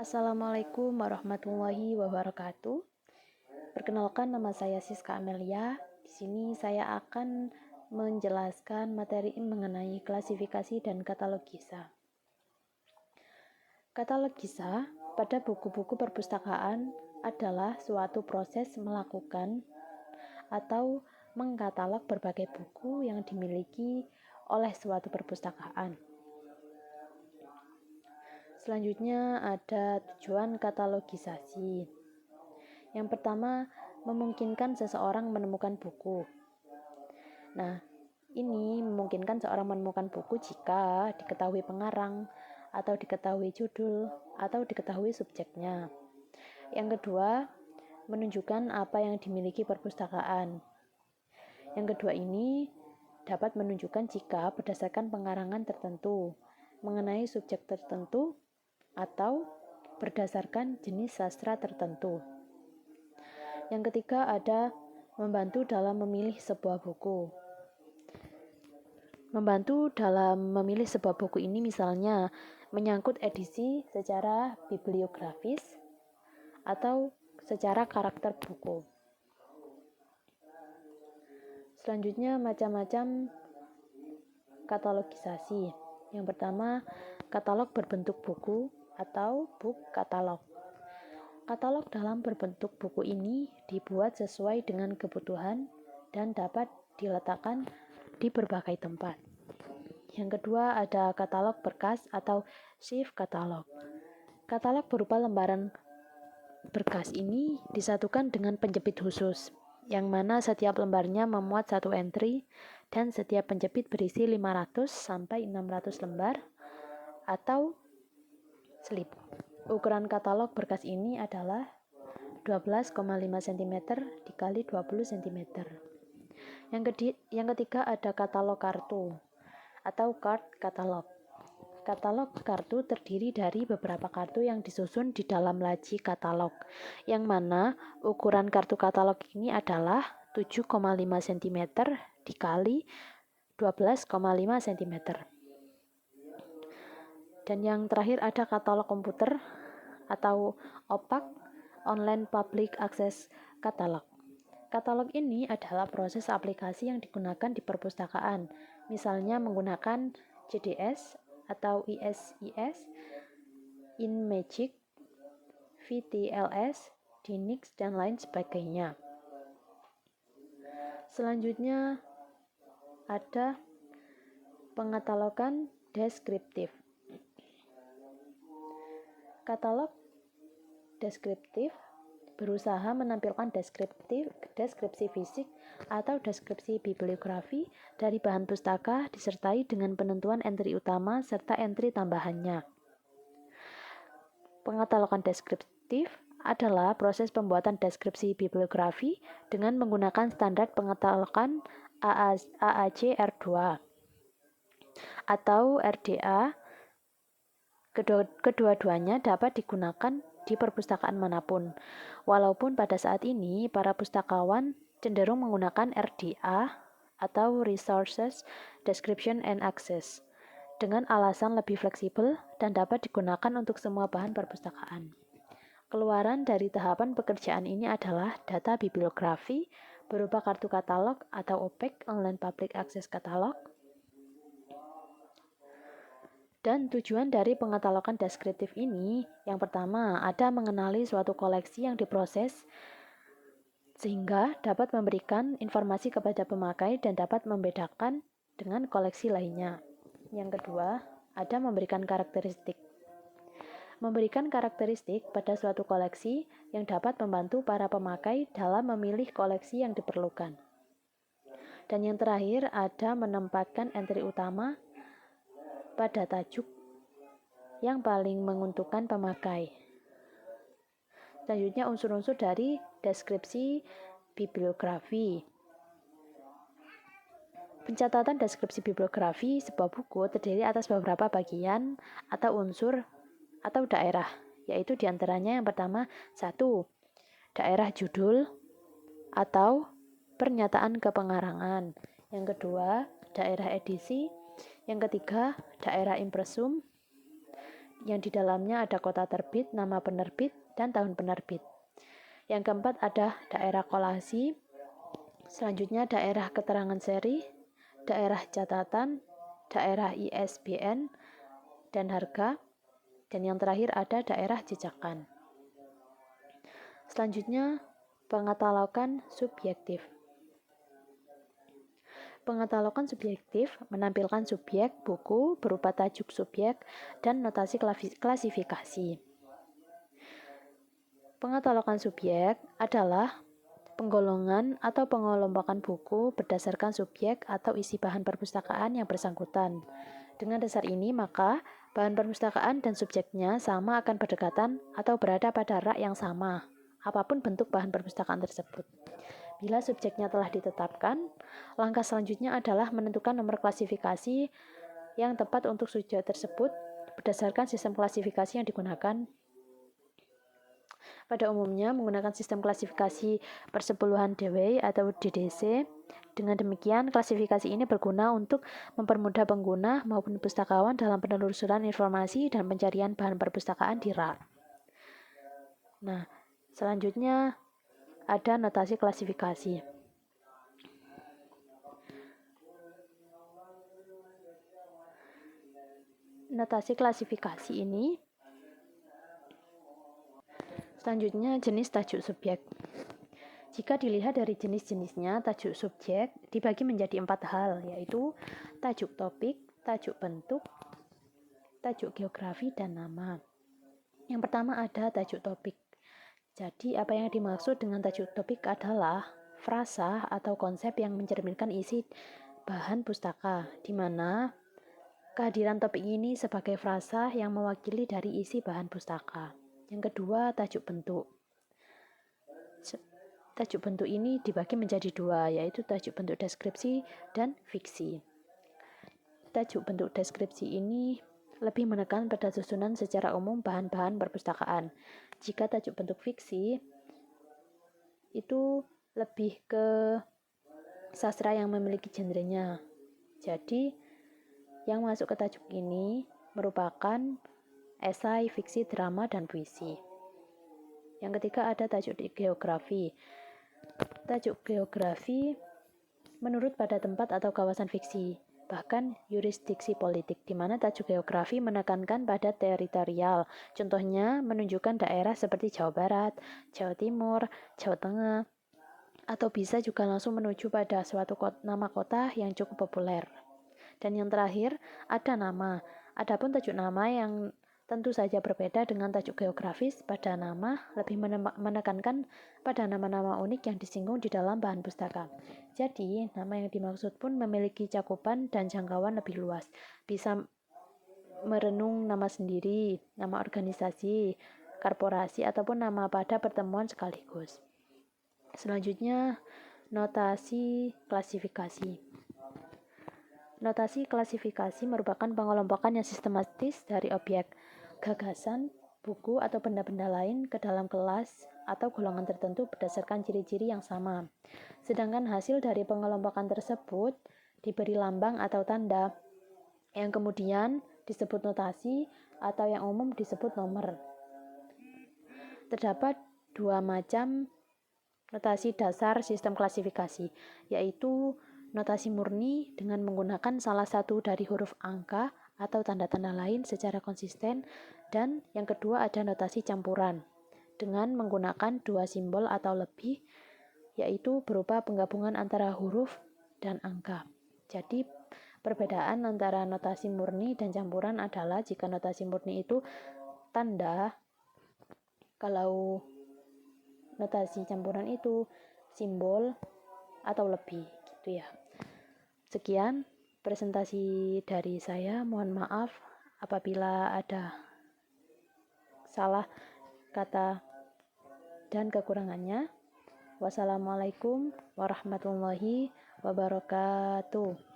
Assalamualaikum warahmatullahi wabarakatuh. Perkenalkan, nama saya Siska Amelia. Di sini saya akan menjelaskan materi mengenai klasifikasi dan katalog kisah. Katalog kisah pada buku-buku perpustakaan adalah suatu proses melakukan atau mengkatalog berbagai buku yang dimiliki oleh suatu perpustakaan. Selanjutnya ada tujuan katalogisasi. Yang pertama, memungkinkan seseorang menemukan buku. Nah, ini memungkinkan seorang menemukan buku jika diketahui pengarang, atau diketahui judul, atau diketahui subjeknya. Yang kedua, menunjukkan apa yang dimiliki perpustakaan. Yang kedua ini dapat menunjukkan jika berdasarkan pengarangan tertentu, mengenai subjek tertentu, atau berdasarkan jenis sastra tertentu. Yang ketiga ada membantu dalam memilih sebuah buku. Membantu dalam memilih sebuah buku ini misalnya menyangkut edisi secara bibliografis atau secara karakter buku. Selanjutnya macam-macam katalogisasi. Yang pertama, katalog berbentuk buku atau book katalog. Katalog dalam berbentuk buku ini dibuat sesuai dengan kebutuhan dan dapat diletakkan di berbagai tempat. Yang kedua ada katalog berkas atau sheaf katalog. Katalog berupa lembaran berkas ini disatukan dengan penjepit khusus, yang mana setiap lembarnya memuat satu entry dan setiap penjepit berisi 500 sampai 600 lembar atau slip. Ukuran katalog berkas ini adalah 12,5 cm dikali 20 cm. Yang ketiga ada katalog kartu atau card katalog. Katalog kartu terdiri dari beberapa kartu yang disusun di dalam laji katalog, yang mana ukuran kartu katalog ini adalah 7,5 cm dikali 12,5 cm. Dan yang terakhir ada katalog komputer atau OPAC, Online Public Access Catalog. Katalog ini adalah proses aplikasi yang digunakan di perpustakaan, misalnya menggunakan CDS atau ISIS, InMagic, VTLS, Dinix, dan lain sebagainya. Selanjutnya ada pengatalogan deskriptif. Katalog deskriptif berusaha menampilkan deskripsi fisik atau deskripsi bibliografi dari bahan pustaka disertai dengan penentuan entry utama serta entry tambahannya. Pengatalogan deskriptif adalah proses pembuatan deskripsi bibliografi dengan menggunakan standar pengatalogan AAC R2 atau RDA. Kedua-duanya dapat digunakan di perpustakaan manapun. Walaupun pada saat ini para pustakawan cenderung menggunakan RDA atau Resources Description and Access dengan alasan lebih fleksibel dan dapat digunakan untuk semua bahan perpustakaan. Keluaran dari tahapan pekerjaan ini adalah data bibliografi berupa kartu katalog atau OPAC, Online Public Access Catalog. Dan tujuan dari pengatalogan deskriptif ini, yang pertama, ada mengenali suatu koleksi yang diproses sehingga dapat memberikan informasi kepada pemakai dan dapat membedakan dengan koleksi lainnya. Yang kedua, ada memberikan karakteristik. Memberikan karakteristik pada suatu koleksi yang dapat membantu para pemakai dalam memilih koleksi yang diperlukan. Dan yang terakhir, ada menempatkan entry utama pada tajuk yang paling menguntungkan pemakai. Selanjutnya unsur-unsur dari deskripsi bibliografi. Pencatatan deskripsi bibliografi sebuah buku terdiri atas beberapa bagian atau unsur atau daerah, yaitu diantaranya yang pertama 1. Daerah judul atau pernyataan kepengarangan. Yang kedua, daerah edisi. Yang ketiga, daerah impresum. yang di dalamnya ada kota terbit, nama penerbit, dan tahun penerbit. Yang keempat ada daerah kolasi, selanjutnya daerah keterangan seri, daerah catatan, daerah ISBN, dan harga, dan yang terakhir ada daerah jejakan. Selanjutnya, pengatalogan subjektif. Pengatalogan subjektif menampilkan subjek buku berupa tajuk subjek dan notasi klasifikasi. Pengatalogan subjek adalah penggolongan atau pengelompokan buku berdasarkan subjek atau isi bahan perpustakaan yang bersangkutan. Dengan dasar ini, maka bahan perpustakaan dan subjeknya sama akan berdekatan atau berada pada rak yang sama, apapun bentuk bahan perpustakaan tersebut. Bila subjeknya telah ditetapkan, langkah selanjutnya adalah menentukan nomor klasifikasi yang tepat untuk subjek tersebut berdasarkan sistem klasifikasi yang digunakan. Pada umumnya menggunakan sistem klasifikasi persepuluhan Dewey atau DDC. Dengan demikian, klasifikasi ini berguna untuk mempermudah pengguna maupun pustakawan dalam penelusuran informasi dan pencarian bahan perpustakaan di rak. Nah, selanjutnya ada notasi klasifikasi. Notasi klasifikasi ini selanjutnya jenis tajuk subjek. Jika dilihat dari jenis-jenisnya, tajuk subjek dibagi menjadi 4 hal, yaitu tajuk topik, tajuk bentuk, tajuk geografi, dan nama. Yang pertama ada tajuk topik. Jadi, apa yang dimaksud dengan tajuk topik adalah frasa atau konsep yang mencerminkan isi bahan pustaka, di mana kehadiran topik ini sebagai frasa yang mewakili dari isi bahan pustaka. Yang kedua, tajuk bentuk. Tajuk bentuk ini dibagi menjadi 2, yaitu tajuk bentuk deskripsi dan fiksi. Tajuk bentuk deskripsi ini lebih menekan pada susunan secara umum bahan-bahan perpustakaan. Jika tajuk bentuk fiksi itu lebih ke sastra yang memiliki genrenya. Jadi, yang masuk ke tajuk ini merupakan esai, fiksi, drama, dan puisi. Yang ketiga ada tajuk geografi. Tajuk geografi menurut pada tempat atau kawasan fiksi, bahkan yurisdiksi politik, di mana tajuk geografi menekankan pada teritorial. Contohnya menunjukkan daerah seperti Jawa Barat, Jawa Timur, Jawa Tengah, atau bisa juga langsung menuju pada suatu nama kota yang cukup populer. Dan yang terakhir ada nama. Adapun tajuk nama yang tentu saja berbeda dengan tajuk geografis. Pada nama lebih menekankan pada nama-nama unik yang disinggung di dalam bahan pustaka. Jadi, nama yang dimaksud pun memiliki cakupan dan jangkauan lebih luas. Bisa merenung nama sendiri, nama organisasi, korporasi, ataupun nama pada pertemuan sekaligus. Selanjutnya, notasi klasifikasi. Notasi klasifikasi merupakan pengelompokan yang sistematis dari objek, gagasan, buku, atau benda-benda lain ke dalam kelas atau golongan tertentu berdasarkan ciri-ciri yang sama. Sedangkan hasil dari pengelompokan tersebut diberi lambang atau tanda, yang kemudian disebut notasi atau yang umum disebut nomor. Terdapat 2 macam notasi dasar sistem klasifikasi, yaitu notasi murni dengan menggunakan salah satu dari huruf angka atau tanda-tanda lain secara konsisten, dan yang kedua ada notasi campuran dengan menggunakan 2 simbol atau lebih, yaitu berupa penggabungan antara huruf dan angka. Jadi perbedaan antara notasi murni dan campuran adalah jika notasi murni itu tanda, kalau notasi campuran itu simbol atau lebih, gitu ya. Sekian presentasi dari saya. Mohon maaf apabila ada salah kata dan kekurangannya. Wassalamualaikum warahmatullahi wabarakatuh.